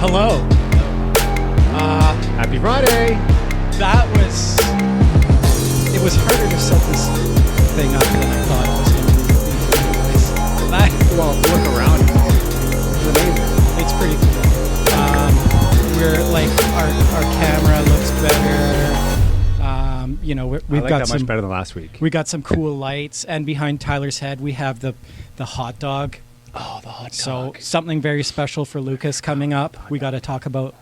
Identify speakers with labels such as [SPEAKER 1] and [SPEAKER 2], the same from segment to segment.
[SPEAKER 1] Hello.
[SPEAKER 2] Happy Friday.
[SPEAKER 1] It was harder to set this thing up than I thought it was going to be.
[SPEAKER 2] Well, look around. It's amazing.
[SPEAKER 1] It's pretty cool. We're like, our camera looks better. We've
[SPEAKER 2] I like
[SPEAKER 1] got
[SPEAKER 2] that
[SPEAKER 1] some
[SPEAKER 2] much better than last week.
[SPEAKER 1] We got some cool lights, and behind Tyler's head we have the hot dog.
[SPEAKER 2] Oh, the hot dog.
[SPEAKER 1] So something very special for Lucas coming up. We got to talk about.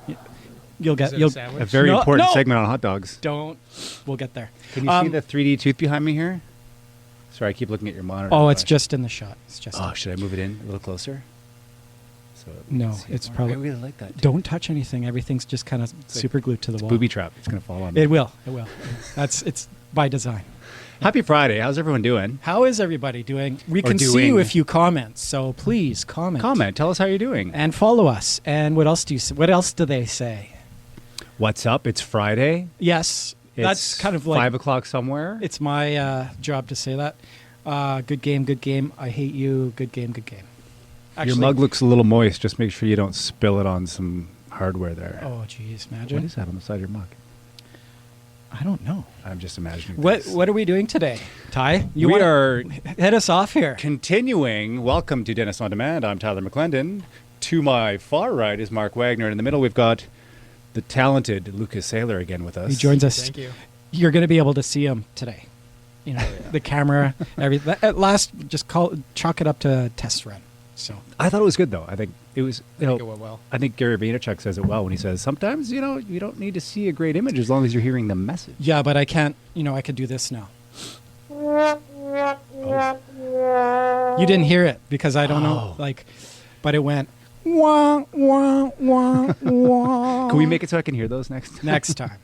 [SPEAKER 1] You'll get
[SPEAKER 2] a very important
[SPEAKER 1] No.
[SPEAKER 2] segment on hot dogs.
[SPEAKER 1] We'll get there.
[SPEAKER 2] Can you see the 3D tooth behind me here? Sorry, I keep looking at your monitor.
[SPEAKER 1] Oh, it's just in the shot.
[SPEAKER 2] Should I move it in a little closer? So
[SPEAKER 1] No, it's probably.
[SPEAKER 2] I really like that.
[SPEAKER 1] Don't touch anything. Everything's just kind of super glued to the wall.
[SPEAKER 2] Booby trap. It's gonna fall on me.
[SPEAKER 1] It will. It's by design.
[SPEAKER 2] Happy Friday. How's everyone doing?
[SPEAKER 1] How is everybody doing? We
[SPEAKER 2] Or
[SPEAKER 1] can see
[SPEAKER 2] doing.
[SPEAKER 1] you if you comment. So please comment.
[SPEAKER 2] Comment. Tell us how you're doing.
[SPEAKER 1] And follow us. And what else What else do they say?
[SPEAKER 2] What's up? It's Friday.
[SPEAKER 1] Yes, that's kind of like
[SPEAKER 2] 5 o'clock somewhere.
[SPEAKER 1] It's my job to say that. Good game, good game. I hate you. Good game, good game.
[SPEAKER 2] Your mug looks a little moist. Just make sure you don't spill it on some hardware there.
[SPEAKER 1] Oh, geez, imagine.
[SPEAKER 2] What is that on the side of your mug?
[SPEAKER 1] I don't know.
[SPEAKER 2] I'm just imagining.
[SPEAKER 1] What are we doing today, Ty?
[SPEAKER 2] We are
[SPEAKER 1] head us off here.
[SPEAKER 2] Continuing. Welcome to Dentist on Demand. I'm Tyler McClendon. To my far right is Mark Wagner. In the middle, we've got the talented Lucas Saylor again with us.
[SPEAKER 1] He joins us.
[SPEAKER 3] Thank you.
[SPEAKER 1] You're going to be able to see him today. The camera, everything. At last, just chalk it up to a test run. So
[SPEAKER 2] I thought it was good, though. I think it was.
[SPEAKER 3] I think it went well.
[SPEAKER 2] I think Gary Vaynerchuk says it well when he says sometimes you don't need to see a great image as long as you're hearing the message.
[SPEAKER 1] Yeah, but I can't. I could do this now.
[SPEAKER 2] Oh.
[SPEAKER 1] You didn't hear it because I don't know. But it went. Wah, wah, wah, wah.
[SPEAKER 2] Can we make it so I can hear those next?
[SPEAKER 1] Next time.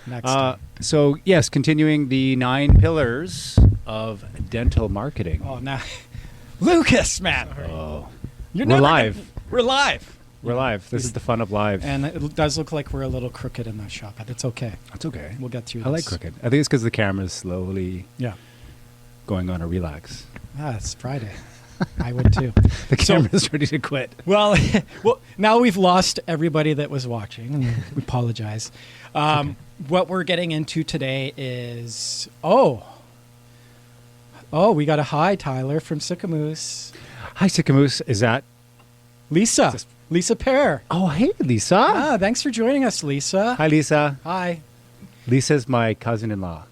[SPEAKER 1] Next time.
[SPEAKER 2] So yes, continuing the 9 pillars of dental marketing.
[SPEAKER 1] Oh, now, Lucas, man.
[SPEAKER 2] Oh,
[SPEAKER 1] We're
[SPEAKER 2] live.
[SPEAKER 1] We're live.
[SPEAKER 2] We're live. This is the fun of live.
[SPEAKER 1] And it does look like we're a little crooked in that shot, but it's okay.
[SPEAKER 2] It's okay.
[SPEAKER 1] We'll get through this.
[SPEAKER 2] I like crooked. I think it's because the camera's slowly going on a relax.
[SPEAKER 1] It's Friday. I would too.
[SPEAKER 2] The camera's ready to quit.
[SPEAKER 1] Well, now we've lost everybody that was watching, and we apologize. Okay. What we're getting into today is we got a hi, Tyler from Sycamoose.
[SPEAKER 2] Hi, Sycamoose. Is that
[SPEAKER 1] Lisa? Lisa Pear.
[SPEAKER 2] Oh, hey, Lisa.
[SPEAKER 1] Thanks for joining us, Lisa.
[SPEAKER 2] Hi, Lisa.
[SPEAKER 1] Hi.
[SPEAKER 2] Lisa's my cousin-in-law.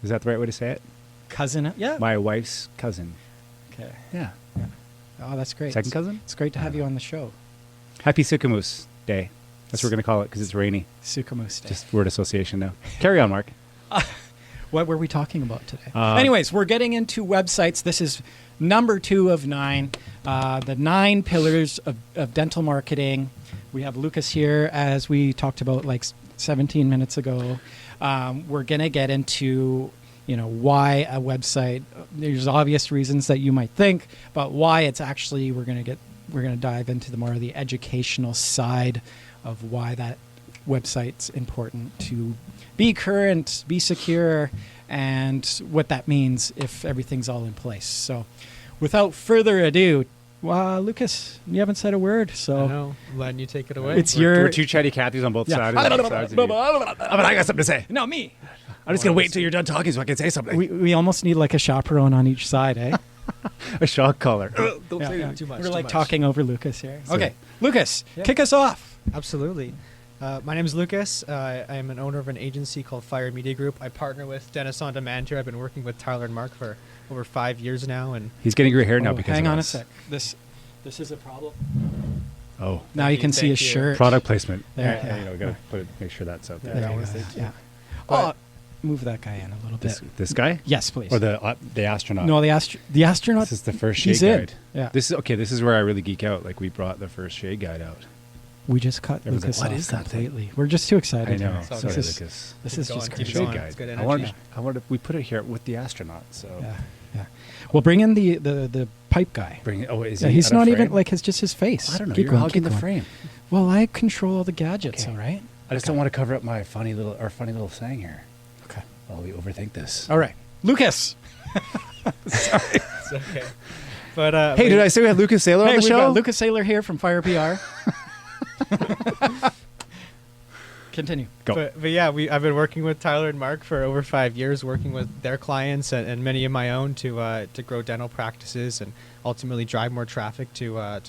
[SPEAKER 2] Is that the right way to say it?
[SPEAKER 1] Cousin? Yeah.
[SPEAKER 2] My wife's cousin.
[SPEAKER 1] Okay.
[SPEAKER 2] Yeah.
[SPEAKER 1] Oh, that's great.
[SPEAKER 2] Second cousin?
[SPEAKER 1] It's great to have you on the show.
[SPEAKER 2] Happy Sycamoose Day. That's what we're going to call it because it's rainy.
[SPEAKER 1] Sycamoose Day.
[SPEAKER 2] Just word association now. Carry on, Mark.
[SPEAKER 1] What were we talking about today? Anyways, we're getting into websites. This is number 2 of 9. The 9 pillars of dental marketing. We have Lucas here, as we talked about like 17 minutes ago. We're going to get into why a website. There's obvious reasons that you might think, but why it's actually we're going to dive into more of the educational side of why that website's important to be current, be secure, and what that means if everything's all in place. So without further ado, Lucas, you haven't said a word, so
[SPEAKER 3] I know. I'm letting you take it away.
[SPEAKER 2] We're two chatty Cathys on both sides. I got something to say.
[SPEAKER 1] No, me.
[SPEAKER 2] I'm just going to wait until you're done talking so I can say something.
[SPEAKER 1] We almost need like a chaperone on each side, eh?
[SPEAKER 2] A shock collar.
[SPEAKER 3] Don't say too much.
[SPEAKER 1] We're like
[SPEAKER 3] much.
[SPEAKER 1] talking over Lucas here.
[SPEAKER 2] So-
[SPEAKER 1] Okay, Lucas, kick us off.
[SPEAKER 3] Absolutely. My name is Lucas. I am an owner of an agency called Fire Media Group. I partner with Dentist on Demand here. I've been working with Tyler and Mark for over 5 years now, and
[SPEAKER 2] He's getting gray hair now because
[SPEAKER 1] hang
[SPEAKER 2] of
[SPEAKER 1] on
[SPEAKER 2] us.
[SPEAKER 1] a sec. This is a problem.
[SPEAKER 2] Oh,
[SPEAKER 1] Now you can see his
[SPEAKER 3] Thank you.
[SPEAKER 1] shirt.
[SPEAKER 2] product placement.
[SPEAKER 1] There,
[SPEAKER 2] Yeah, we got to make sure that's out there.
[SPEAKER 3] Yeah,
[SPEAKER 1] There
[SPEAKER 3] I
[SPEAKER 1] you
[SPEAKER 3] wanna
[SPEAKER 1] go.
[SPEAKER 3] say too.
[SPEAKER 1] Yeah.
[SPEAKER 3] But-
[SPEAKER 1] Move that guy in a little bit.
[SPEAKER 2] This guy?
[SPEAKER 1] Yes, please.
[SPEAKER 2] Or the astronaut?
[SPEAKER 1] No, the astronaut.
[SPEAKER 2] This is the first shade
[SPEAKER 1] He's in.
[SPEAKER 2] guide.
[SPEAKER 1] Yeah.
[SPEAKER 2] This is where I really geek out. Like we brought the first shade guide out.
[SPEAKER 1] We just cut
[SPEAKER 2] Everyone's
[SPEAKER 1] Lucas
[SPEAKER 2] like, "What
[SPEAKER 1] off
[SPEAKER 2] is that thing?"
[SPEAKER 1] completely. We're just too excited.
[SPEAKER 2] I know.
[SPEAKER 1] here.
[SPEAKER 3] It's all
[SPEAKER 2] Sorry,
[SPEAKER 3] good.
[SPEAKER 2] Lucas.
[SPEAKER 1] This
[SPEAKER 3] Keep
[SPEAKER 1] is
[SPEAKER 3] going,
[SPEAKER 1] just
[SPEAKER 3] keep
[SPEAKER 1] crazy.
[SPEAKER 3] going.
[SPEAKER 2] Shade guide.
[SPEAKER 3] It's good
[SPEAKER 2] I
[SPEAKER 3] energy.
[SPEAKER 2] wanted. We put it here with the astronaut. So
[SPEAKER 1] Yeah. We'll bring in the pipe guy.
[SPEAKER 2] bring it. Oh, is
[SPEAKER 1] Yeah,
[SPEAKER 2] he?
[SPEAKER 1] he's
[SPEAKER 2] out of
[SPEAKER 1] not even
[SPEAKER 2] frame?
[SPEAKER 1] like it's just his face.
[SPEAKER 2] I don't know.
[SPEAKER 1] Keep
[SPEAKER 2] You're
[SPEAKER 1] going,
[SPEAKER 2] hogging
[SPEAKER 1] keep
[SPEAKER 2] the
[SPEAKER 1] going.
[SPEAKER 2] frame.
[SPEAKER 1] Well, I control all the gadgets.
[SPEAKER 2] Okay.
[SPEAKER 1] All right.
[SPEAKER 2] I just don't want to cover up my funny little saying here.
[SPEAKER 1] Okay.
[SPEAKER 2] While we overthink this.
[SPEAKER 1] All right, Lucas.
[SPEAKER 3] it's okay. But
[SPEAKER 2] Hey, did I say we had Lucas Saylor on the
[SPEAKER 1] We've
[SPEAKER 2] show?
[SPEAKER 1] got Lucas Saylor here from Fire PR. Continue.
[SPEAKER 2] Go.
[SPEAKER 3] But yeah, I've been working with Tyler and Mark for over 5 years, working with their clients and many of my own to grow dental practices and ultimately drive more traffic to our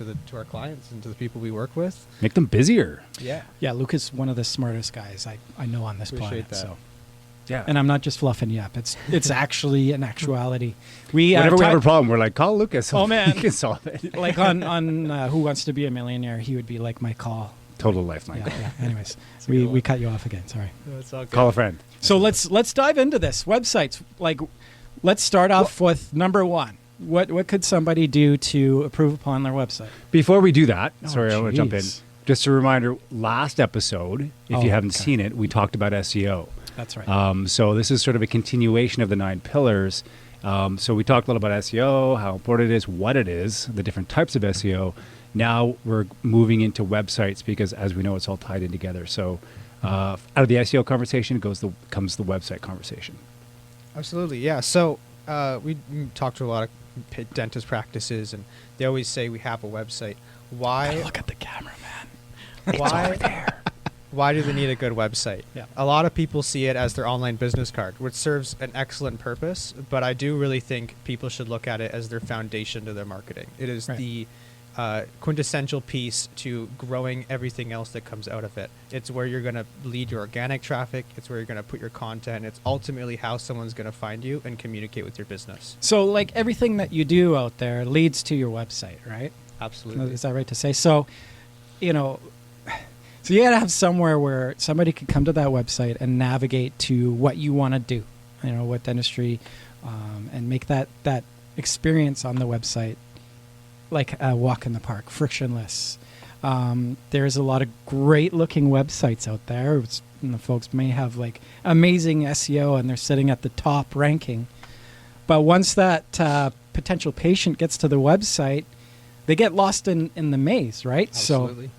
[SPEAKER 3] clients and to the people we work with.
[SPEAKER 2] Make them busier.
[SPEAKER 3] Yeah.
[SPEAKER 1] Yeah, Luke is one of the smartest guys I know on this
[SPEAKER 3] Appreciate
[SPEAKER 1] planet.
[SPEAKER 3] that.
[SPEAKER 1] So,
[SPEAKER 2] Yeah.
[SPEAKER 1] and I'm not just fluffing you up. It's actually an actuality.
[SPEAKER 2] Whenever we have a problem, we're like, call Lucas.
[SPEAKER 1] Oh, man.
[SPEAKER 2] He can solve it.
[SPEAKER 1] Like on Who Wants to Be a Millionaire, he would be like my call.
[SPEAKER 2] Total lifeline.
[SPEAKER 1] Yeah. Anyways,
[SPEAKER 3] a good
[SPEAKER 1] we
[SPEAKER 3] one.
[SPEAKER 1] cut you off again. Sorry.
[SPEAKER 3] No, it's all good.
[SPEAKER 2] Call a friend.
[SPEAKER 1] So let's dive into this. Websites. Like, let's start off with number one. What could somebody do to improve upon their website?
[SPEAKER 2] Before we do that,
[SPEAKER 1] Oh,
[SPEAKER 2] sorry, I want to jump in.
[SPEAKER 1] jeez.
[SPEAKER 2] Just a reminder, last episode, if
[SPEAKER 1] Oh,
[SPEAKER 2] you haven't
[SPEAKER 1] okay.
[SPEAKER 2] seen it, we talked about SEO.
[SPEAKER 1] That's right.
[SPEAKER 2] So this is sort of a continuation of the 9 pillars. So we talked a little about SEO, how important it is, what it is, the different types of SEO. Now we're moving into websites because, as we know, it's all tied in together. So out of the SEO conversation comes the website conversation.
[SPEAKER 3] Absolutely, yeah. So we talk to a lot of dentist practices, and they always say we have a website. Why?
[SPEAKER 1] Look at the camera, man.
[SPEAKER 3] Why? Why do they need a good website?
[SPEAKER 1] Yeah.
[SPEAKER 3] A lot of people see it as their online business card, which serves an excellent purpose, but I do really think people should look at it as their foundation to their marketing. It is
[SPEAKER 1] Right.
[SPEAKER 3] the quintessential piece to growing everything else that comes out of it. It's where you're going to lead your organic traffic. It's where you're going to put your content. It's ultimately how someone's going to find you and communicate with your business.
[SPEAKER 1] So, like, everything that you do out there leads to your website, right?
[SPEAKER 3] Absolutely.
[SPEAKER 1] Is that right to say? So, so you got to have somewhere where somebody could come to that website and navigate to what you want to do, what dentistry, and make that experience on the website like a walk in the park, frictionless. There's a lot of great looking websites out there. The folks may have like amazing SEO and they're sitting at the top ranking. But once that potential patient gets to the website, they get lost in the maze, right?
[SPEAKER 3] Absolutely.
[SPEAKER 1] So,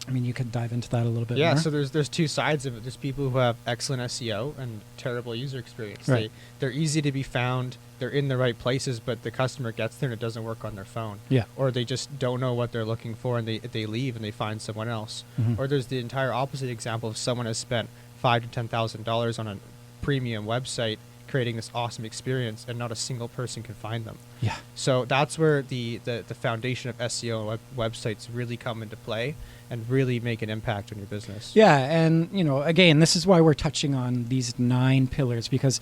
[SPEAKER 1] I mean, you could dive into that a little bit
[SPEAKER 3] Yeah,
[SPEAKER 1] more.
[SPEAKER 3] so there's two sides of it. There's people who have excellent SEO and terrible user experience.
[SPEAKER 1] Right.
[SPEAKER 3] They're easy to be found. They're in the right places, but the customer gets there and it doesn't work on their phone.
[SPEAKER 1] Yeah.
[SPEAKER 3] Or they just don't know what they're looking for and they leave and they find someone else.
[SPEAKER 1] Mhm.
[SPEAKER 3] Or there's the entire opposite example of someone has spent $5,000 to $10,000 on a premium website creating this awesome experience and not a single person can find them.
[SPEAKER 1] Yeah.
[SPEAKER 3] So that's where the foundation of SEO and websites really come into play and really make an impact on your business.
[SPEAKER 1] Yeah, and again, this is why we're touching on these 9 pillars, because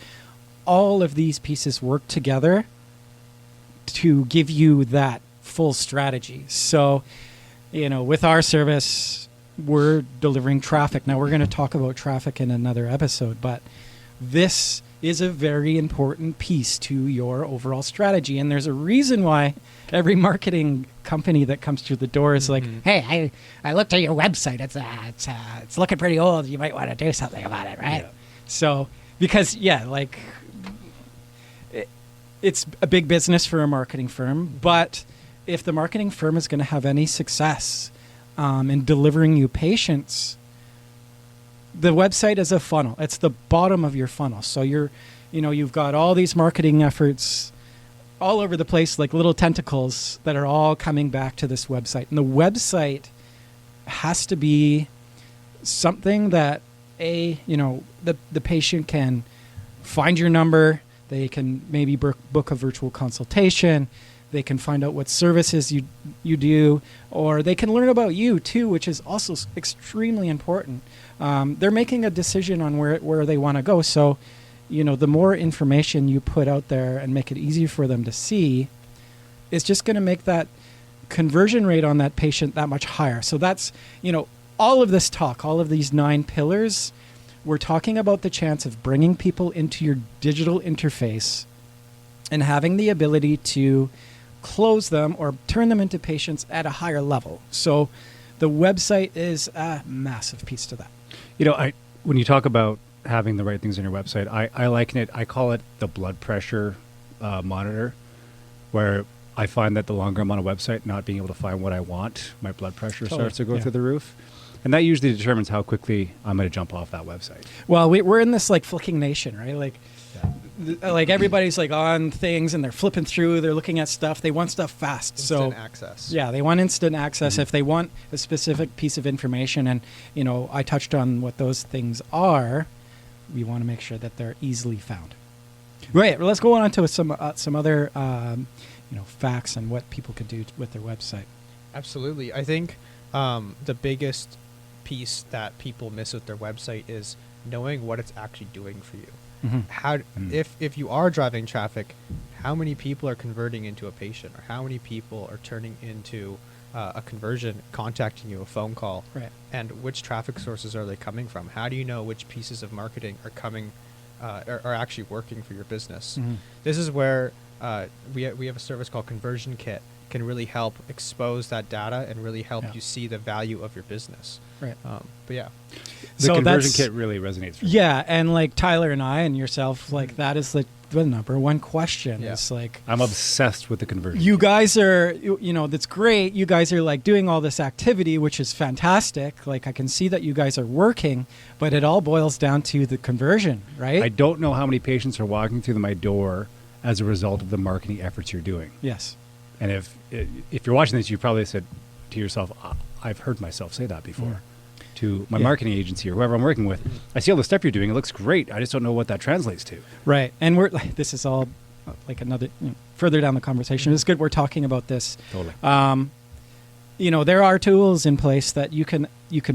[SPEAKER 1] all of these pieces work together to give you that full strategy. So, with our service, we're delivering traffic. Now, we're going to talk about traffic in another episode, but this is a very important piece to your overall strategy. And there's a reason why every marketing company that comes through the door is like, hey, I looked at your website. It's looking pretty old. You might want to do something about it, right?
[SPEAKER 2] Yeah.
[SPEAKER 1] So, because, it's a big business for a marketing firm, but if the marketing firm is going to have any success in delivering you patients, the website is a funnel. It's the bottom of your funnel. So you've got all these marketing efforts all over the place, like little tentacles that are all coming back to this website. And the website has to be something that the patient can find your number. They can maybe book a virtual consultation. They can find out what services you do, or they can learn about you too, which is also extremely important. They're making a decision on where they want to go. So, the more information you put out there and make it easy for them to see, it's just going to make that conversion rate on that patient that much higher. So that's, all of this talk, all of these 9 pillars, we're talking about the chance of bringing people into your digital interface and having the ability to close them or turn them into patients at a higher level. So the website is a massive piece to that.
[SPEAKER 2] When you talk about having the right things on your website, I liken it, I call it the blood pressure monitor, where I find that the longer I'm on a website, not being able to find what I want, my blood pressure starts to go through the roof. And that usually determines how quickly I'm going to jump off that website.
[SPEAKER 1] Well, we're in this like flicking nation, right? Like like everybody's like on things and they're flipping through, they're looking at stuff, they want stuff fast.
[SPEAKER 3] Instant access.
[SPEAKER 1] Yeah, they want instant access. If they want a specific piece of information, and I touched on what those things are, we want to make sure that they're easily found. Right, let's go on to some other facts and what people could do with their website. Absolutely.
[SPEAKER 3] I think the biggest piece that people miss with their website is knowing what it's actually doing for you. If you are driving traffic, how many people are converting into a patient, or how many people are turning into a conversion, contacting you, a phone call,
[SPEAKER 1] right? And
[SPEAKER 3] which traffic sources are they coming from? How do you know which pieces of marketing are coming, are actually working for your business? This is where we have a service called Conversion Kit, can really help expose that data and really help you see the value of your business.
[SPEAKER 1] Right.
[SPEAKER 3] But yeah.
[SPEAKER 2] The Conversion Kit really resonates for me.
[SPEAKER 1] Yeah, and like Tyler and I and yourself, like that is the number one question. Yeah. It's like,
[SPEAKER 2] I'm obsessed with the Conversion
[SPEAKER 1] You
[SPEAKER 2] Kit.
[SPEAKER 1] guys are, that's great. You guys are like doing all this activity, which is fantastic. Like I can see that you guys are working, but it all boils down to the conversion, right?
[SPEAKER 2] I don't know how many patients are walking through my door as a result of the marketing efforts you're doing.
[SPEAKER 1] Yes.
[SPEAKER 2] And if you're watching this, you probably said to yourself, I've heard myself say that before to my marketing agency or whoever I'm working with. I see all the stuff you're doing. It looks great. I just don't know what that translates to.
[SPEAKER 1] Right. And this is all like another, further down the conversation. It's good we're talking about this.
[SPEAKER 2] Totally.
[SPEAKER 1] There are tools in place that you can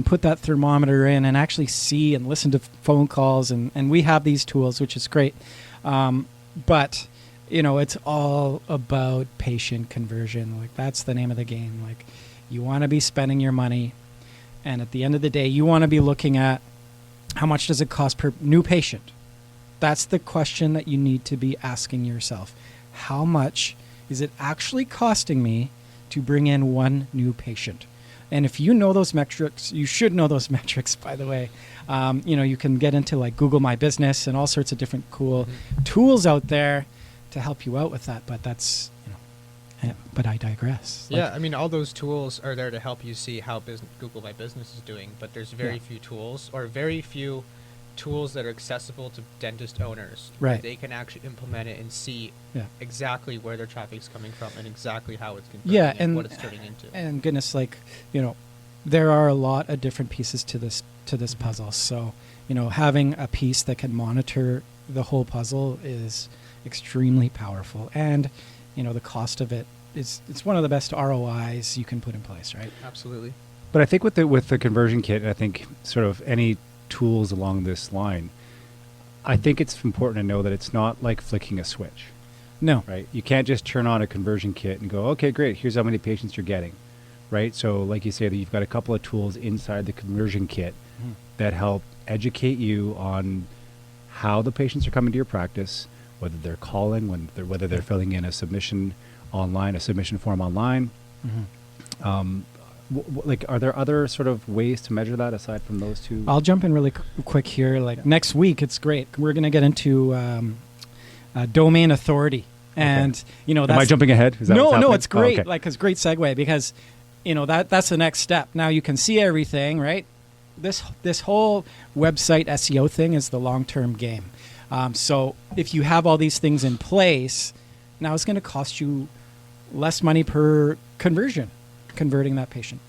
[SPEAKER 1] put that thermometer in and actually see and listen to phone calls. And we have these tools, which is great. But it's all about patient conversion. Like that's the name of the game. Like you want to be spending your money, and at the end of the day, you want to be looking at how much does it cost per new patient. That's the question that you need to be asking yourself. How much is it actually costing me to bring in one new patient? And if you know those metrics, you should know those metrics, by the way. You can get into like Google My Business and all sorts of different cool tools out there to help you out with that, but that's but I digress.
[SPEAKER 3] Yeah, all those tools are there to help you see how Google My Business is doing, but there's very few tools that are accessible to dentist owners.
[SPEAKER 1] Right.
[SPEAKER 3] They can actually implement it and see exactly where their traffic's coming from and exactly how it's converting and what it's turning into. And
[SPEAKER 1] goodness, there are a lot of different pieces to this puzzle. So, having a piece that can monitor the whole puzzle is extremely powerful, and the cost of it it's one of the best ROIs you can put in place, right?
[SPEAKER 3] Absolutely.
[SPEAKER 2] But I think with the Conversion Kit, I think sort of any tools along this line, I think it's important to know that it's not like flicking a switch.
[SPEAKER 1] No.
[SPEAKER 2] Right? You can't just turn on a Conversion Kit and go, okay, great, here's how many patients you're getting. Right? So like you say, that you've got a couple of tools inside the Conversion Kit that help educate you on how the patients are coming to your practice, whether they're calling, whether they're filling in a submission form online. Are there other sort of ways to measure that aside from those two?
[SPEAKER 1] I'll jump in really quick here. Next week, it's great. We're going to get into domain authority, and
[SPEAKER 2] Am I jumping ahead? Is that
[SPEAKER 1] no, it's great.
[SPEAKER 2] Oh, okay.
[SPEAKER 1] It's a great segue because that's the next step. Now you can see everything, right? This whole website SEO thing is the long-term game. So if you have all these things in place, now it's going to cost you less money per converting that patient.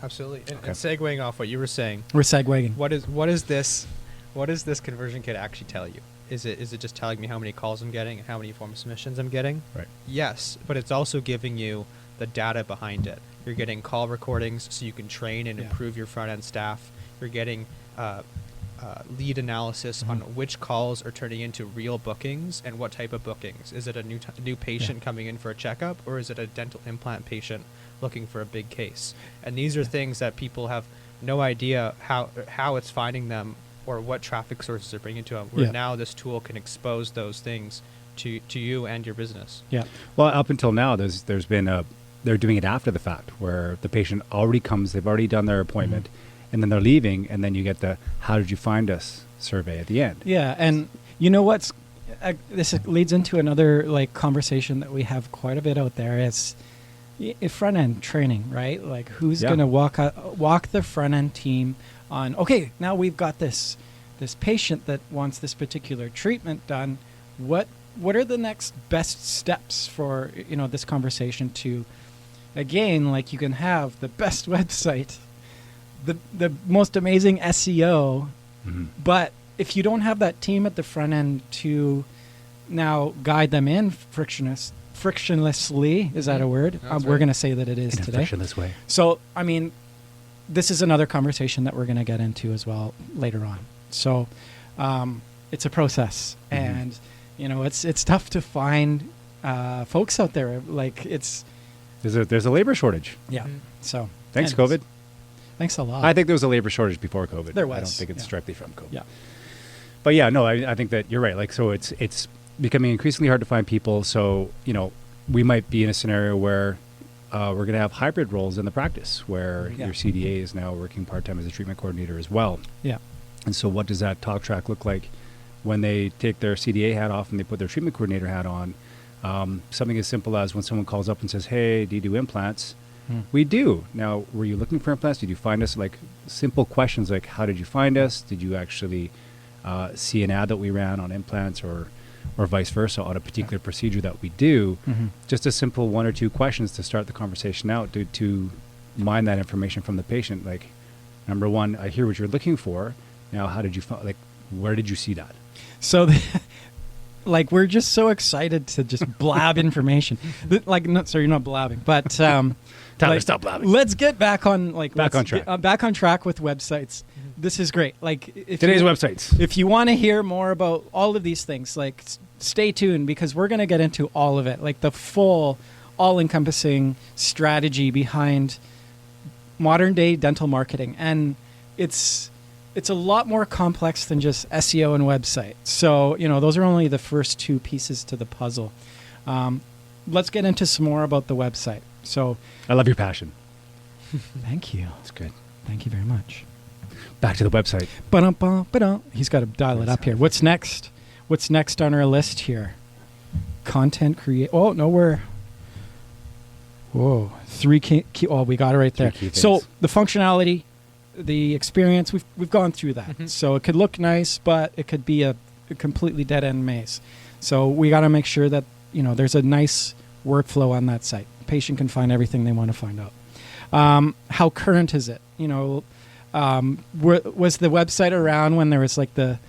[SPEAKER 3] Absolutely. And segueing off what you were saying.
[SPEAKER 1] We're segueing.
[SPEAKER 3] What does this Conversion Kit actually tell you? Is it just telling me how many calls I'm getting and how many form submissions I'm getting?
[SPEAKER 2] Right.
[SPEAKER 3] Yes, but it's also giving you the data behind it. You're getting call recordings so you can train and improve your front end staff. You're getting lead analysis on which calls are turning into real bookings and what type of bookings. Is it a new patient coming in for a checkup, or is it a dental implant patient looking for a big case? And these are things that people have no idea how it's finding them or what traffic sources are bringing to them. Where now this tool can expose those things to you and your business.
[SPEAKER 2] Yeah. Well, up until now, there's been they're doing it after the fact, where the patient already comes, they've already done their appointment. And then they're leaving, and then you get the "How did you find us?" survey at the end.
[SPEAKER 1] Yeah, and you know what's this leads into another conversation that we have quite a bit out there. It's front end training, right? Like who's going to walk the front end team on? Okay, now we've got this this patient that wants this particular treatment done, what are the next best steps for, this conversation to, again, like you can have the best website, the most amazing SEO, but if you don't have that team at the front end to now guide them in frictionlessly, is that a word? We're going to say that it is
[SPEAKER 2] in
[SPEAKER 1] today.
[SPEAKER 2] a frictionless way.
[SPEAKER 1] So, I mean, this is another conversation that we're going to get into as well later on. So, it's a process, and it's tough to find folks out there. Like
[SPEAKER 2] there's a labor shortage.
[SPEAKER 1] Yeah. So
[SPEAKER 2] Thanks,
[SPEAKER 1] anyways,
[SPEAKER 2] COVID.
[SPEAKER 1] Thanks a lot.
[SPEAKER 2] I think there was a labor shortage before COVID.
[SPEAKER 1] There was.
[SPEAKER 2] I don't think it's directly from COVID.
[SPEAKER 1] Yeah.
[SPEAKER 2] But yeah, no, I think that you're right. Like, so it's becoming increasingly hard to find people. So, we might be in a scenario where we're going to have hybrid roles in the practice where your CDA is now working part-time as a treatment coordinator as well.
[SPEAKER 1] Yeah.
[SPEAKER 2] And so what does that talk track look like when they take their CDA hat off and they put their treatment coordinator hat on? Something as simple as when someone calls up and says, hey, do you do implants? We do. Now, were you looking for implants? Did you find us? Like simple questions like, how did you find us? Did you actually see an ad that we ran on implants or vice versa on a particular procedure that we do? Just a simple one or two questions to start the conversation out to mine that information from the patient. Like, number one, I hear what you're looking for. Now, how did you find, like, where did you see that?
[SPEAKER 1] So, we're just so excited to just blab information. So you're not blabbing, but
[SPEAKER 2] Tyler, stop blabbing.
[SPEAKER 1] Let's get back on
[SPEAKER 2] track.
[SPEAKER 1] Back on track with websites. This is great. Like
[SPEAKER 2] today's websites.
[SPEAKER 1] If you want to hear more about all of these things, like stay tuned because we're going to get into all of it, like the full, all-encompassing strategy behind modern-day dental marketing, and it's a lot more complex than just SEO and website. So, those are only the first two pieces to the puzzle. Let's get into some more about the website. So,
[SPEAKER 2] I love your passion.
[SPEAKER 1] Thank you.
[SPEAKER 2] It's good.
[SPEAKER 1] Thank you very much.
[SPEAKER 2] Back to the website.
[SPEAKER 1] He's got to dial it up here. What's next? What's next on our list here? Content create. Oh, no, whoa. Three key. Oh, we got it right there. So the functionality, the experience, we've gone through that. So it could look nice, but it could be a completely dead end maze. So we got to make sure that there's a nice workflow on that site. The patient can find everything they want to find out. How current is it? Was the website around when there was like the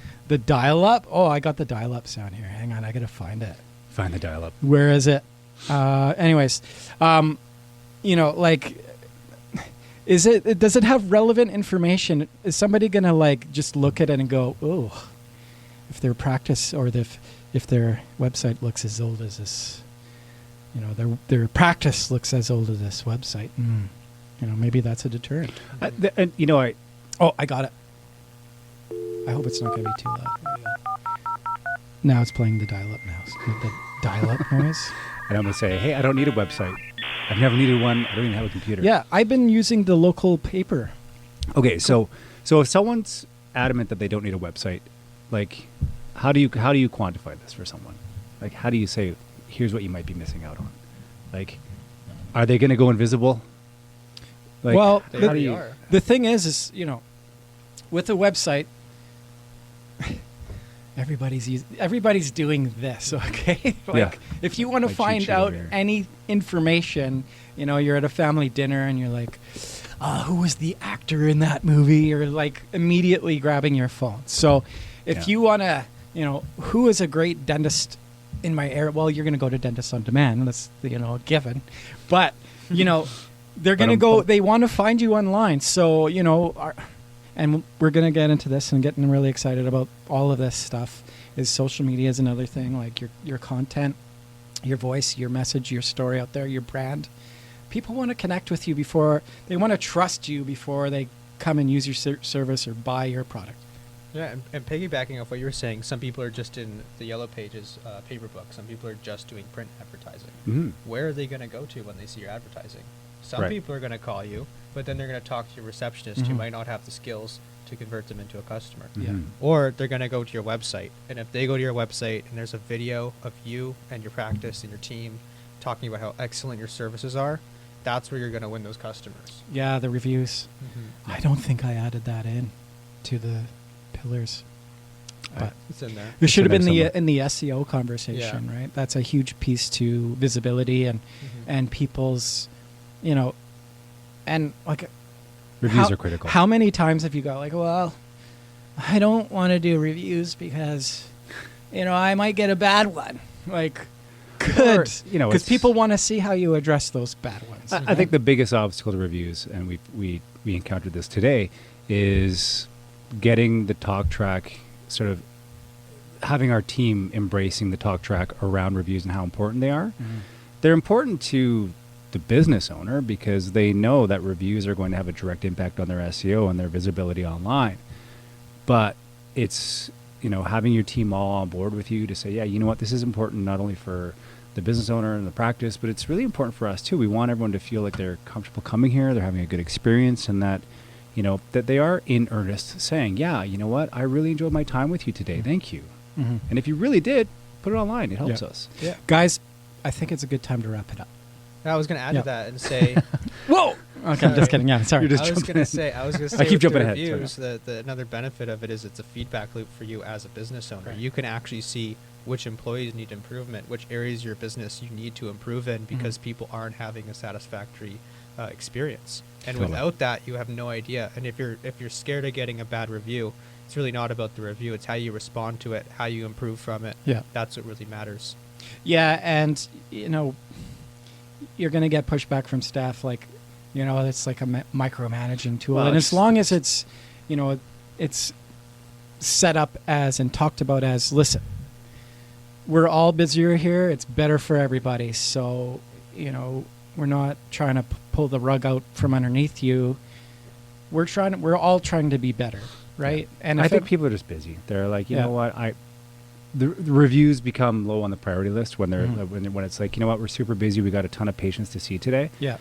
[SPEAKER 1] dial-up? Oh, I got the dial-up sound here. Hang on, I got to find it.
[SPEAKER 2] Find the dial-up.
[SPEAKER 1] Where is it? Anyways, does it have relevant information? Is somebody going to just look at it and go, oh, if their practice or if their website looks as old as this, their practice looks as old as this website. Maybe that's a deterrent.
[SPEAKER 2] I
[SPEAKER 1] got it. I hope it's not going to be too loud. There you go. Now it's playing the dial-up noise.
[SPEAKER 2] And I'm going to say, hey, I don't need a website. I've never needed one. I don't even have a computer.
[SPEAKER 1] Yeah, I've been using the local paper.
[SPEAKER 2] Okay, so if someone's adamant that they don't need a website, how do you quantify this for someone? Like, how do you say, here's what you might be missing out on? Like, are they going to go invisible?
[SPEAKER 1] Well,
[SPEAKER 3] the
[SPEAKER 1] thing is, with a website, everybody's doing this, okay? If you want to find out any information, you're at a family dinner and you're like, who was the actor in that movie? Or immediately grabbing your phone. So if you want to, who is a great dentist in my area? Well, you're going to go to Dentist on Demand. That's, a given. But, they're going to go, they want to find you online. So, and we're going to get into this and getting really excited about all of this stuff. Is social media is another thing, like your content, your voice, your message, your story out there, your brand. People want to connect with you they want to trust you before they come and use your service or buy your product.
[SPEAKER 3] Yeah, and piggybacking off what you were saying, some people are just in the Yellow Pages paper book. Some people are just doing print advertising.
[SPEAKER 2] Mm-hmm.
[SPEAKER 3] Where are they going to go to when they see your advertising? Some people are going to call you, but then they're going to talk to your receptionist who might not have the skills to convert them into a customer.
[SPEAKER 2] Mm-hmm.
[SPEAKER 3] Or they're going to go to your website. And if they go to your website and there's a video of you and your practice and your team talking about how excellent your services are, that's where you're going to win those customers.
[SPEAKER 1] Yeah, the reviews. I don't think I added that in to the pillars. But
[SPEAKER 3] It's in there.
[SPEAKER 1] it should have
[SPEAKER 2] in
[SPEAKER 1] been
[SPEAKER 2] there
[SPEAKER 1] in the SEO conversation, right? That's a huge piece to visibility and people's, and like
[SPEAKER 2] Reviews are critical.
[SPEAKER 1] How many times have you got like, well, I don't want to do reviews because, I might get a bad one. Like, good, because people want to see how you address those bad ones.
[SPEAKER 2] I think the biggest obstacle to reviews, and we encountered this today, is getting the talk track, sort of having our team embracing the talk track around reviews and how important they are.
[SPEAKER 1] Mhm.
[SPEAKER 2] They're important to the business owner because they know that reviews are going to have a direct impact on their SEO and their visibility online. But it's, having your team all on board with you to say, yeah, you know what, this is important not only for the business owner and the practice, but it's really important for us too. We want everyone to feel like they're comfortable coming here, they're having a good experience, and that, that they are in earnest saying, yeah, you know what, I really enjoyed my time with you today. Thank you.
[SPEAKER 1] Mm-hmm.
[SPEAKER 2] And if you really did, put it online. It helps us.
[SPEAKER 3] Yeah.
[SPEAKER 1] Guys, I think it's a good time to wrap it up.
[SPEAKER 3] I was going to add
[SPEAKER 1] Yeah.
[SPEAKER 3] to that and say,
[SPEAKER 1] Whoa! Okay, I'm just kidding. Yeah, sorry.
[SPEAKER 2] You're just
[SPEAKER 3] I was
[SPEAKER 2] jumping
[SPEAKER 3] going
[SPEAKER 2] in.
[SPEAKER 3] to say,
[SPEAKER 2] I keep
[SPEAKER 3] with
[SPEAKER 2] jumping
[SPEAKER 3] the
[SPEAKER 2] ahead, sorry.
[SPEAKER 3] reviews, the another benefit of it is it's a feedback loop for you as a business owner.
[SPEAKER 1] Right.
[SPEAKER 3] You can actually see which employees need improvement, which areas of your business you need to improve in because people aren't having a satisfactory experience. And
[SPEAKER 2] Totally.
[SPEAKER 3] without that, you have no idea. And if you're scared of getting a bad review, it's really not about the review. It's how you respond to it, how you improve from it.
[SPEAKER 1] Yeah.
[SPEAKER 3] That's what really matters.
[SPEAKER 1] Yeah, and you're going to get pushback from staff, like, it's like a micromanaging tool,
[SPEAKER 2] Well,
[SPEAKER 1] and
[SPEAKER 2] it's-
[SPEAKER 1] as long as it's, it's set up as and talked about as, listen, we're all busier here. It's better for everybody. So, we're not trying to pull the rug out from underneath you. We're all trying to be better, right? And
[SPEAKER 2] I
[SPEAKER 1] if
[SPEAKER 2] think people are just busy. They're like, you know what, the reviews become low on the priority list when they're when it's like, you know what, we're super busy. We got a ton of patients to see today.
[SPEAKER 1] Yeah.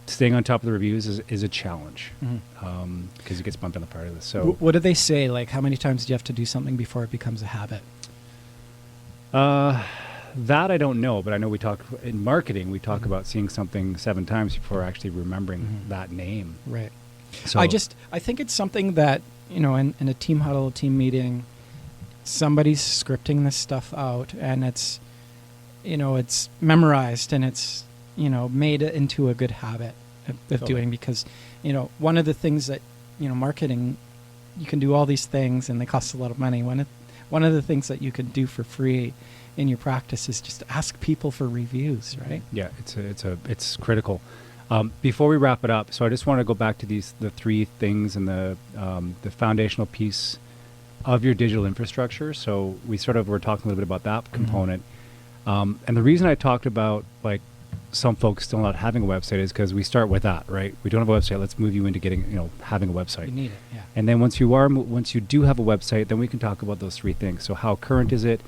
[SPEAKER 2] Staying on top of the reviews is a challenge
[SPEAKER 1] Mhm.
[SPEAKER 2] because it gets bumped on the priority list. So
[SPEAKER 1] What do they say? Like, how many times do you have to do something before it becomes a habit?
[SPEAKER 2] that I don't know, but I know we talk in marketing. We talk about seeing something 7 times before actually remembering that name.
[SPEAKER 1] Right.
[SPEAKER 2] So
[SPEAKER 1] I think it's something that, in a team huddle, team meeting, somebody's scripting this stuff out, and it's, it's memorized, and it's, made it into a good habit of doing, because, one of the things that, marketing, you can do all these things and they cost a lot of money. One of the things that you can do for free in your practice is just ask people for reviews, right?
[SPEAKER 2] yeah, it's critical. Before we wrap it up, so I just want to go back to the 3 things and the foundational piece of your digital infrastructure. So we were talking a little bit about that component. And the reason I talked about like some folks still not having a website is because we start with that, right? We don't have a website. Let's move you into getting, having a website.
[SPEAKER 1] You need it, yeah.
[SPEAKER 2] And then once you do have a website, then we can talk about those 3 things. So how current is it?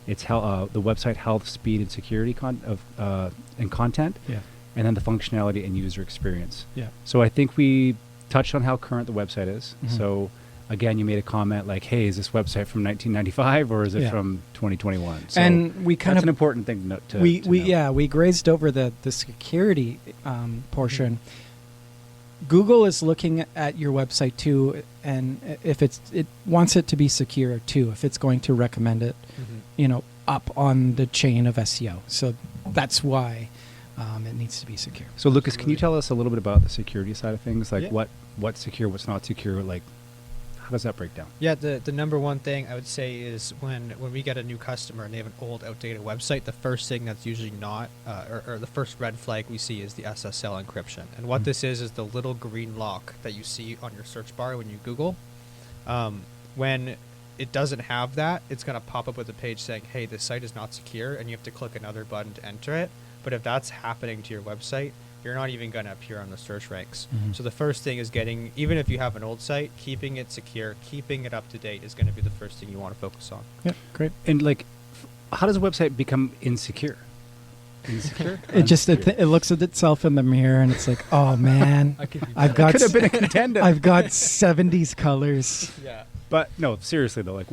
[SPEAKER 2] It's how the website health, speed, and security and content.
[SPEAKER 1] Yeah.
[SPEAKER 2] And then the functionality and user experience.
[SPEAKER 1] Yeah.
[SPEAKER 2] So I think we touched on how current the website is.
[SPEAKER 1] Mhm.
[SPEAKER 2] So again, you made a comment like, hey, is this website from 1995 or is it
[SPEAKER 1] Yeah.
[SPEAKER 2] from 2021? So
[SPEAKER 1] And we kind
[SPEAKER 2] that's
[SPEAKER 1] of
[SPEAKER 2] an important thing to
[SPEAKER 1] we
[SPEAKER 2] know.
[SPEAKER 1] we grazed over the security portion. Google is looking at your website too, and if it wants it to be secure too, if it's going to recommend it, up on the chain of SEO. So that's why it needs to be secure.
[SPEAKER 2] So Lucas, can you tell us a little bit about the security side of things? Like
[SPEAKER 3] Yeah.
[SPEAKER 2] what's secure, what's not secure? Like how does that break down?
[SPEAKER 3] Yeah, the number one thing I would say is when we get a new customer and they have an old, outdated website, the first thing that's usually not, or the first red flag we see is the SSL encryption. And what this is the little green lock that you see on your search bar when you Google. When it doesn't have that, it's going to pop up with a page saying, hey, this site is not secure, and you have to click another button to enter it. But if that's happening to your website, you're not even going to appear on the search ranks.
[SPEAKER 1] Mhm.
[SPEAKER 3] So the first thing is even if you have an old site, keeping it secure, keeping it up to date is going to be the first thing you want to focus on.
[SPEAKER 1] Yeah, great.
[SPEAKER 2] And like how does a website become insecure? Insecure?
[SPEAKER 1] It just
[SPEAKER 2] Unsecure?
[SPEAKER 1] it looks at itself in the mirror and it's like, oh man, I've got
[SPEAKER 2] Could have been a contender.
[SPEAKER 1] I've got 70s colors.
[SPEAKER 3] Yeah.
[SPEAKER 2] But no, seriously though, like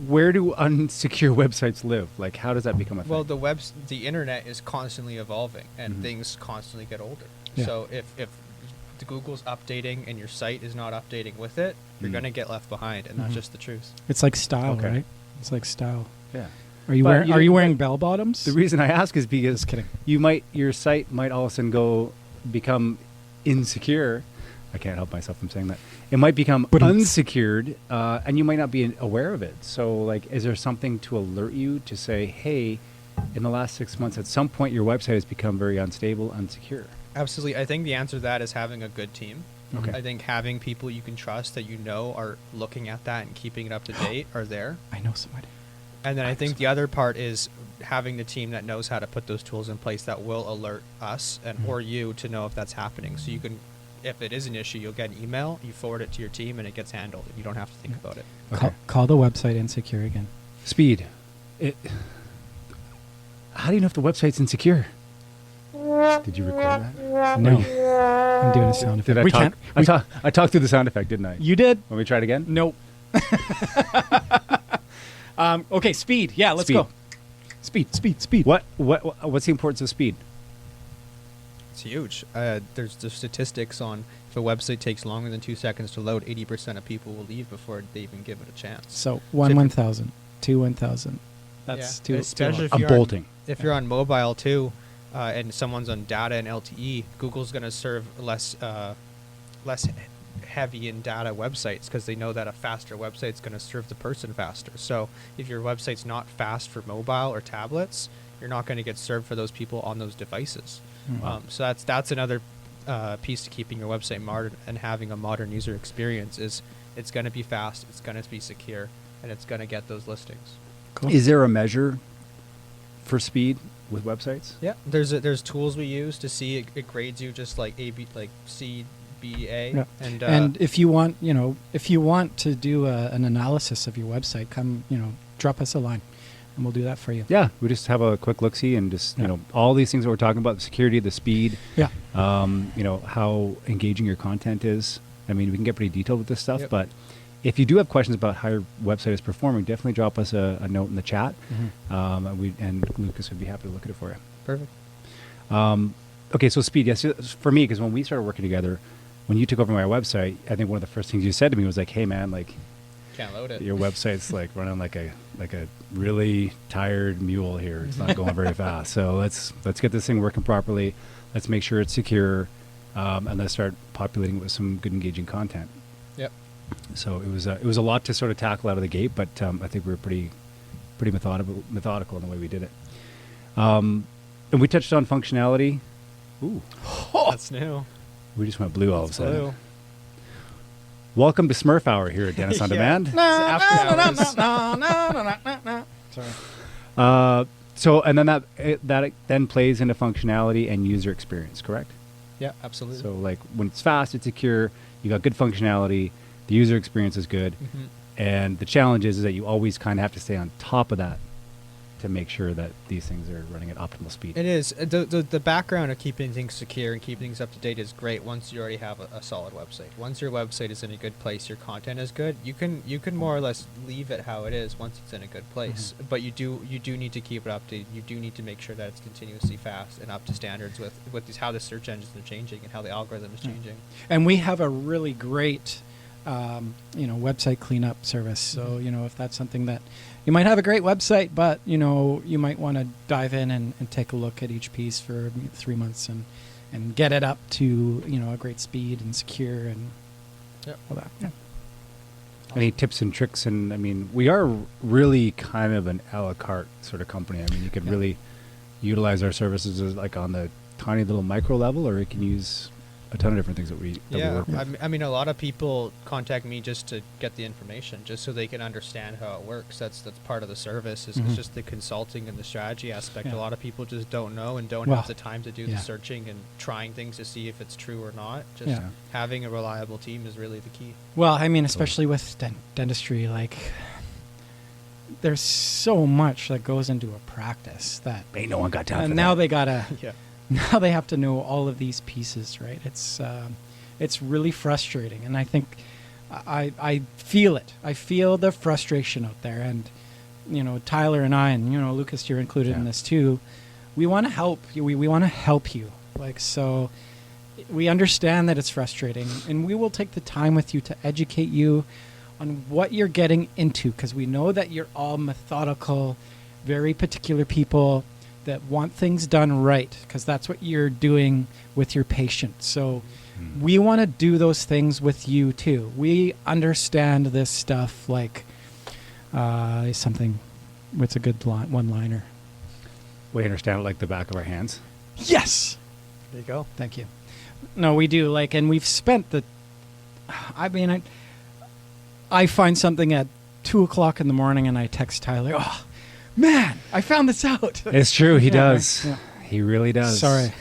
[SPEAKER 2] where do unsecure websites live? Like, how does that become a thing?
[SPEAKER 3] Well, the internet is constantly evolving, and things constantly get older.
[SPEAKER 1] Yeah.
[SPEAKER 3] So if the Google's updating and your site is not updating with it, you're going to get left behind, and that's just the truth.
[SPEAKER 1] It's like style,
[SPEAKER 2] Okay.
[SPEAKER 1] right? It's like style.
[SPEAKER 2] Yeah.
[SPEAKER 1] Are you
[SPEAKER 2] But
[SPEAKER 1] wearing
[SPEAKER 2] you
[SPEAKER 1] Are you
[SPEAKER 2] didn't-
[SPEAKER 1] wearing bell bottoms?
[SPEAKER 2] The reason I ask is because
[SPEAKER 1] Just kidding.
[SPEAKER 2] your site might all of a sudden become insecure. I can't help myself from saying that. It might become unsecured, and you might not be aware of it. So, like, is there something to alert you to say, hey, in the last 6 months, at some point, your website has become very unstable, unsecure?
[SPEAKER 3] Absolutely. I think the answer to that is having a good team.
[SPEAKER 2] Okay.
[SPEAKER 3] I think having people you can trust that you know are looking at that and keeping it up to date are there.
[SPEAKER 1] I know somebody.
[SPEAKER 3] And then I think the other part is having the team that knows how to put those tools in place that will alert us and or you to know if that's happening. So you can, if it is an issue, you'll get an email, you forward it to your team, and it gets handled. And you don't have to think about it.
[SPEAKER 2] Okay.
[SPEAKER 1] Call the website insecure again.
[SPEAKER 2] Speed. How do you know if the website's insecure? Did you record that?
[SPEAKER 1] No. I'm doing a sound effect.
[SPEAKER 2] Did I
[SPEAKER 1] we
[SPEAKER 2] talk?
[SPEAKER 1] can't.
[SPEAKER 2] I talked through the sound effect, didn't I?
[SPEAKER 1] You did?
[SPEAKER 2] Want me to try it again?
[SPEAKER 1] Nope. Okay, speed. Yeah, let's
[SPEAKER 2] Speed.
[SPEAKER 1] go. Speed.
[SPEAKER 2] What's the importance of speed?
[SPEAKER 3] It's huge. There's the statistics on if a website takes longer than 2 seconds to load, 80% of people will leave before they even give it a chance.
[SPEAKER 1] So
[SPEAKER 3] So
[SPEAKER 1] 1,000, 1,000. That's
[SPEAKER 3] Yeah,
[SPEAKER 1] too.
[SPEAKER 3] especially
[SPEAKER 1] too
[SPEAKER 3] if
[SPEAKER 2] I'm
[SPEAKER 3] you're
[SPEAKER 2] bolting.
[SPEAKER 3] If you're on mobile too, and someone's on data and LTE, Google's going to serve less heavy in data websites because they know that a faster website's going to serve the person faster. So if your website's not fast for mobile or tablets, you're not going to get served for those people on those devices. So that's another piece to keeping your website modern and having a modern user experience is it's going to be fast, it's going to be secure, and it's going to get those listings.
[SPEAKER 1] Cool.
[SPEAKER 2] Is there a measure for speed with websites?
[SPEAKER 3] Yeah, there's tools we use to see it grades you just like C, B, A,
[SPEAKER 1] Yeah.
[SPEAKER 3] and
[SPEAKER 1] if you want, to do an analysis of your website, come, drop us a line, and we'll do that for you.
[SPEAKER 2] Yeah, we just have a quick look-see and just,
[SPEAKER 1] Yeah.
[SPEAKER 2] all these things that we're talking about, the security, the speed,
[SPEAKER 1] Yeah.
[SPEAKER 2] how engaging your content is. I mean, we can get pretty detailed with this stuff,
[SPEAKER 3] Yep.
[SPEAKER 2] but if you do have questions about how your website is performing, definitely drop us a note in the chat. And Lucas would be happy to look at it for you.
[SPEAKER 3] perfect.
[SPEAKER 2] Okay, so speed, yes, for me, because when we started working together, when you took over my website, I think one of the first things you said to me was like, hey man, like,
[SPEAKER 3] Can't load it.
[SPEAKER 2] your website's like running like a really tired mule here. It's not going very fast. So let's get this thing working properly. Let's make sure it's secure, and let's start populating it with some good engaging content.
[SPEAKER 3] Yep.
[SPEAKER 2] So it was a lot to sort of tackle out of the gate, but I think we were pretty methodical in the way we did it. And we touched on functionality. Ooh,
[SPEAKER 3] That's new.
[SPEAKER 2] we just went blue all of a
[SPEAKER 3] That's
[SPEAKER 2] sudden.
[SPEAKER 3] blue.
[SPEAKER 2] Welcome to Smurf Hour here at Dennis on
[SPEAKER 3] Yeah.
[SPEAKER 2] Demand.
[SPEAKER 3] It's after hours.
[SPEAKER 1] Sorry.
[SPEAKER 2] So and then that then plays into functionality and user experience, correct?
[SPEAKER 3] Yeah, absolutely.
[SPEAKER 2] So like when it's fast, it's secure, you got good functionality, the user experience is good, and the challenge is that you always kind of have to stay on top of that to make sure that these things are running at optimal speed.
[SPEAKER 3] It is. The background of keeping things secure and keeping things up to date is great once you already have a solid website. Once your website is in a good place, your content is good, you can more or less leave it how it is once it's in a good place. But you do need to keep it updated. You do need to make sure that it's continuously fast and up to standards with how the search engines are changing and how the algorithm is changing.
[SPEAKER 1] And we have a really great, website cleanup service. So, if that's something that you might have a great website, but, you might want to dive in and take a look at each piece for 3 months and get it up to, a great speed and secure and all that. Yeah.
[SPEAKER 2] Any tips and tricks? And I mean, we are really kind of an a la carte sort of company. I mean, you could really utilize our services as like on the tiny little micro level, or you can use a ton of different things that we work with.
[SPEAKER 3] I mean, a lot of people contact me just to get the information, just so they can understand how it works. That's part of the service. Is it's just the consulting and the strategy aspect.
[SPEAKER 1] Yeah.
[SPEAKER 3] A lot of people just don't know and don't
[SPEAKER 1] Well,
[SPEAKER 3] have the time to do the searching and trying things to see if it's true or not. Just having a reliable team is really the key.
[SPEAKER 1] Well, I mean, especially with dentistry, like there's so much that goes into a practice that
[SPEAKER 2] Ain't no one got time
[SPEAKER 1] and
[SPEAKER 2] for
[SPEAKER 1] now
[SPEAKER 2] that.
[SPEAKER 1] they gotta
[SPEAKER 3] Yeah.
[SPEAKER 1] now they have to know all of these pieces, right? It's really frustrating, and I think I feel it. I feel the frustration out there, and Tyler and I, and Lucas, you're included in this too. We want to help. We want to help you, like so. we understand that it's frustrating, and we will take the time with you to educate you on what you're getting into, because we know that you're all methodical, very particular people that want things done right, because that's what you're doing with your patient. So we want to do those things with you too. We understand this stuff like something. What's a good one-liner?
[SPEAKER 2] We understand it like the back of our hands.
[SPEAKER 1] Yes.
[SPEAKER 3] There you go.
[SPEAKER 1] Thank you. No, we do. Like, and we've spent I find something at 2:00 in the morning, and I text Tyler. Oh, man, I found this out.
[SPEAKER 2] It's true. He does.
[SPEAKER 1] Yeah.
[SPEAKER 2] He really does.
[SPEAKER 1] Sorry.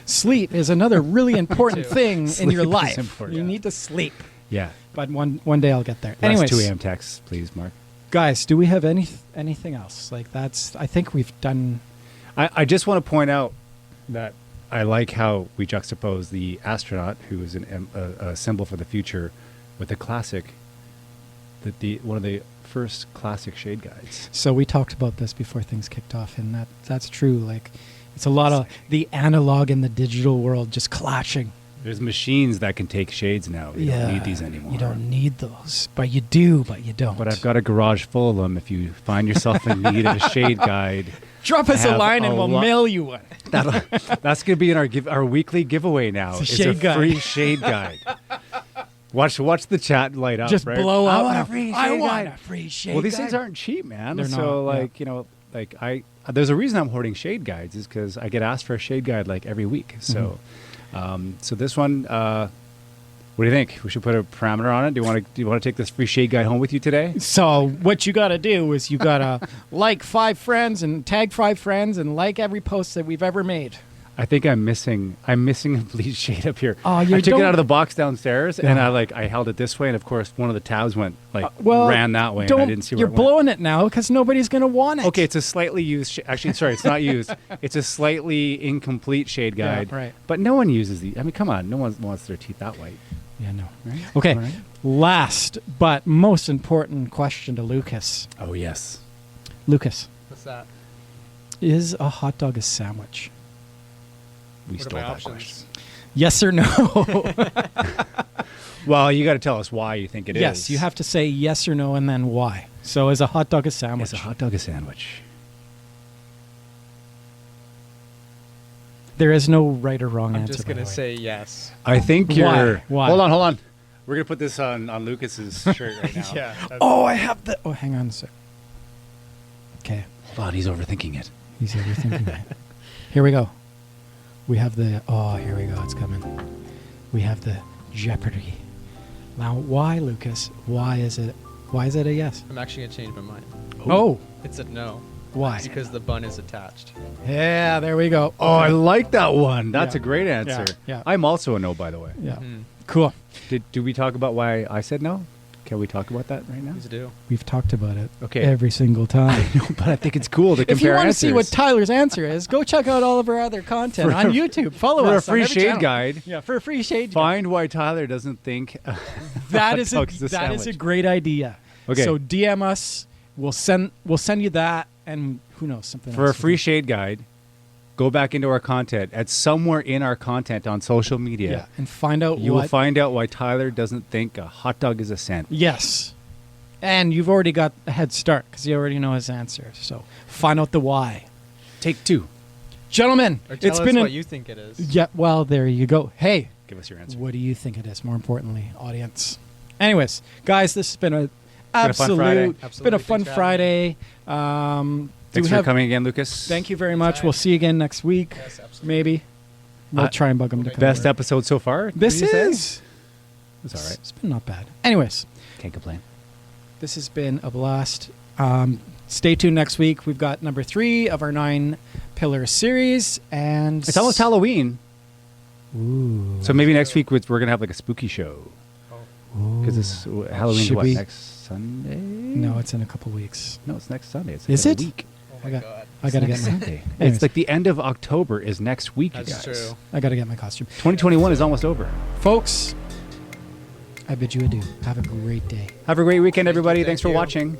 [SPEAKER 1] Sleep is another really important thing in your
[SPEAKER 2] Sleep is
[SPEAKER 1] life.
[SPEAKER 2] important.
[SPEAKER 1] You need to sleep.
[SPEAKER 2] Yeah.
[SPEAKER 1] But one day I'll get there.
[SPEAKER 2] Less
[SPEAKER 1] Anyways,
[SPEAKER 2] 2 a.m. texts, please, Mark.
[SPEAKER 1] guys, do we have anything else? Like I think we've done.
[SPEAKER 2] I just want to point out that I like how we juxtapose the astronaut, who is a symbol for the future, with the classic, one of the first classic shade guides.
[SPEAKER 1] So we talked about this before things kicked off, and that's true. Like, it's a lot of the analog and the digital world just clashing.
[SPEAKER 2] There's machines that can take shades now. You don't need these anymore.
[SPEAKER 1] You don't need those, but you do, but you don't.
[SPEAKER 2] But I've got a garage full of them. If you find yourself in need of a shade guide,
[SPEAKER 1] drop us a
[SPEAKER 2] have
[SPEAKER 1] line
[SPEAKER 2] a
[SPEAKER 1] and we'll
[SPEAKER 2] lot-
[SPEAKER 1] mail you one.
[SPEAKER 2] that's going to be in our weekly giveaway now.
[SPEAKER 1] It's a shade guide.
[SPEAKER 2] free shade guide. Watch the chat light up.
[SPEAKER 1] Just
[SPEAKER 2] right?
[SPEAKER 1] blow up.
[SPEAKER 2] I want a free shade guide.
[SPEAKER 1] a free shade
[SPEAKER 2] Well, these
[SPEAKER 1] guide.
[SPEAKER 2] things aren't cheap, man.
[SPEAKER 1] They're
[SPEAKER 2] so,
[SPEAKER 1] not, yeah.
[SPEAKER 2] There's a reason I'm hoarding shade guides is because I get asked for a shade guide like every week. So, so this one, what do you think? We should put a parameter on it. Do you want to take this free shade guide home with you today?
[SPEAKER 1] So what you got to do is you got to like 5 friends and tag 5 friends and like every post that we've ever made.
[SPEAKER 2] I think I'm missing a bleach shade up here.
[SPEAKER 1] Oh,
[SPEAKER 2] I
[SPEAKER 1] you
[SPEAKER 2] took it
[SPEAKER 1] don't-
[SPEAKER 2] out of the box downstairs, and
[SPEAKER 1] Yeah.
[SPEAKER 2] I held it this way, and of course one of the tabs went ran that way, and I didn't see where
[SPEAKER 1] You're
[SPEAKER 2] it went.
[SPEAKER 1] blowing it now because nobody's going to want it.
[SPEAKER 2] Okay, it's a slightly used. Actually, sorry, it's not used. It's a slightly incomplete shade
[SPEAKER 1] Yeah,
[SPEAKER 2] guide.
[SPEAKER 1] right.
[SPEAKER 2] But no one uses the. I mean, come on, no one wants their teeth that white.
[SPEAKER 1] Yeah, no.
[SPEAKER 2] Right?
[SPEAKER 1] Okay.
[SPEAKER 2] All right.
[SPEAKER 1] Last but most important question to Lucas.
[SPEAKER 2] Oh yes.
[SPEAKER 1] Lucas,
[SPEAKER 3] What's that?
[SPEAKER 1] is a hot dog a sandwich?
[SPEAKER 2] We
[SPEAKER 3] What are
[SPEAKER 2] stole
[SPEAKER 3] my
[SPEAKER 2] that
[SPEAKER 3] options?
[SPEAKER 2] question.
[SPEAKER 1] Yes or no?
[SPEAKER 2] Well, you got to tell us why you think it is.
[SPEAKER 1] Yes, you have to say yes or no and then why. So is a hot dog a sandwich?
[SPEAKER 2] Is a hot dog a sandwich?
[SPEAKER 1] There is no right or wrong
[SPEAKER 3] I'm
[SPEAKER 1] answer.
[SPEAKER 3] just
[SPEAKER 1] by
[SPEAKER 3] gonna
[SPEAKER 1] the way.
[SPEAKER 3] say yes.
[SPEAKER 2] I think
[SPEAKER 1] Why?
[SPEAKER 2] you're.
[SPEAKER 1] Why?
[SPEAKER 2] Hold on. We're gonna put this on Lucas's shirt right now.
[SPEAKER 3] Yeah.
[SPEAKER 1] Oh, I have the. Oh, hang on a sec. Okay,
[SPEAKER 2] Hold on, he's overthinking it.
[SPEAKER 1] he's overthinking it. Here we go. We have the. Oh, here we go. It's coming. We have the Jeopardy. Now, why, Lucas? Why is it a yes?
[SPEAKER 3] I'm actually gonna change my mind.
[SPEAKER 1] Oh,
[SPEAKER 3] It's a no.
[SPEAKER 1] why?
[SPEAKER 3] Because the bun is attached.
[SPEAKER 1] Yeah, there we go.
[SPEAKER 2] Oh, I like that one. That's
[SPEAKER 1] Yeah.
[SPEAKER 2] a great answer.
[SPEAKER 1] Yeah.
[SPEAKER 2] I'm also a no, by the way.
[SPEAKER 1] Yeah,
[SPEAKER 3] Mhm.
[SPEAKER 1] cool.
[SPEAKER 2] Did we talk about why I said no? Can we talk about that right now?
[SPEAKER 3] Please do.
[SPEAKER 1] We've talked about it
[SPEAKER 2] Okay.
[SPEAKER 1] every single time.
[SPEAKER 2] But I think it's cool to compare
[SPEAKER 1] If you want to
[SPEAKER 2] answers.
[SPEAKER 1] see what Tyler's answer is, go check out all of our other content on YouTube. Follow
[SPEAKER 2] for a
[SPEAKER 1] us on
[SPEAKER 2] free
[SPEAKER 1] every
[SPEAKER 2] shade
[SPEAKER 1] channel.
[SPEAKER 2] guide,
[SPEAKER 1] Yeah, for a free shade.
[SPEAKER 2] find why Tyler doesn't think
[SPEAKER 1] That is
[SPEAKER 2] dog is a
[SPEAKER 1] that is a
[SPEAKER 2] sandwich.
[SPEAKER 1] great idea.
[SPEAKER 2] Okay.
[SPEAKER 1] So DM us. We'll send you that, and who knows, something
[SPEAKER 2] for a
[SPEAKER 1] else.
[SPEAKER 2] free shade guide. Go back into our content. At somewhere in our content on social media,
[SPEAKER 1] Yeah, and find out
[SPEAKER 2] you
[SPEAKER 1] what.
[SPEAKER 2] will find out why Tyler doesn't think a hot dog is a sandwich.
[SPEAKER 1] Yes, and you've already got a head start because you already know his answer. So find out the why,
[SPEAKER 2] Take 2.
[SPEAKER 1] gentlemen.
[SPEAKER 3] Or tell
[SPEAKER 1] It's
[SPEAKER 3] us
[SPEAKER 1] been
[SPEAKER 3] what
[SPEAKER 1] an,
[SPEAKER 3] you think it is.
[SPEAKER 1] yeah. Well, there you go. Hey,
[SPEAKER 2] Give us your answer.
[SPEAKER 1] what do you think it is? More importantly, audience. Anyways, guys, this has been a
[SPEAKER 2] a fun Friday.
[SPEAKER 1] It's been a
[SPEAKER 3] Absolutely.
[SPEAKER 1] fun
[SPEAKER 3] Thanks for having
[SPEAKER 1] Friday. Do
[SPEAKER 2] Thanks
[SPEAKER 1] we
[SPEAKER 2] for
[SPEAKER 1] have-
[SPEAKER 2] coming again, Lucas.
[SPEAKER 1] Thank you very much.
[SPEAKER 3] Anytime.
[SPEAKER 1] We'll see you again next week.
[SPEAKER 3] Yes, absolutely.
[SPEAKER 1] Maybe. We'll
[SPEAKER 2] Uh,
[SPEAKER 1] try and bug him to come.
[SPEAKER 2] Best
[SPEAKER 1] over.
[SPEAKER 2] episode so far.
[SPEAKER 1] This
[SPEAKER 2] would you say?
[SPEAKER 1] is.
[SPEAKER 2] It's all right.
[SPEAKER 1] It's been not bad. Anyways,
[SPEAKER 2] Can't complain.
[SPEAKER 1] this has been a blast. Stay tuned next week. We've got number 3 of our 9 pillar series, and
[SPEAKER 2] It's almost Halloween,
[SPEAKER 1] Ooh.
[SPEAKER 2] so maybe next week we're gonna have like a spooky show because it's Halloween's
[SPEAKER 1] Should
[SPEAKER 2] what
[SPEAKER 1] we-
[SPEAKER 2] next Sunday?
[SPEAKER 1] No, it's in a couple weeks.
[SPEAKER 2] No, it's next Sunday. It's
[SPEAKER 1] Is
[SPEAKER 2] in
[SPEAKER 1] it?
[SPEAKER 2] A week.
[SPEAKER 3] Oh my
[SPEAKER 1] I got-
[SPEAKER 3] god.
[SPEAKER 1] I gotta
[SPEAKER 2] It's
[SPEAKER 1] get
[SPEAKER 2] next
[SPEAKER 1] my.
[SPEAKER 2] Sunday.
[SPEAKER 1] Anyways,
[SPEAKER 2] It's like the end of October is next week, you
[SPEAKER 3] That's
[SPEAKER 2] guys.
[SPEAKER 3] true.
[SPEAKER 1] I gotta get my costume,
[SPEAKER 2] 2021 is almost over.
[SPEAKER 1] folks. I bid you adieu. Have a great day.
[SPEAKER 2] Have a great weekend, everybody.
[SPEAKER 3] Thank
[SPEAKER 2] Thanks for
[SPEAKER 3] you.
[SPEAKER 2] watching.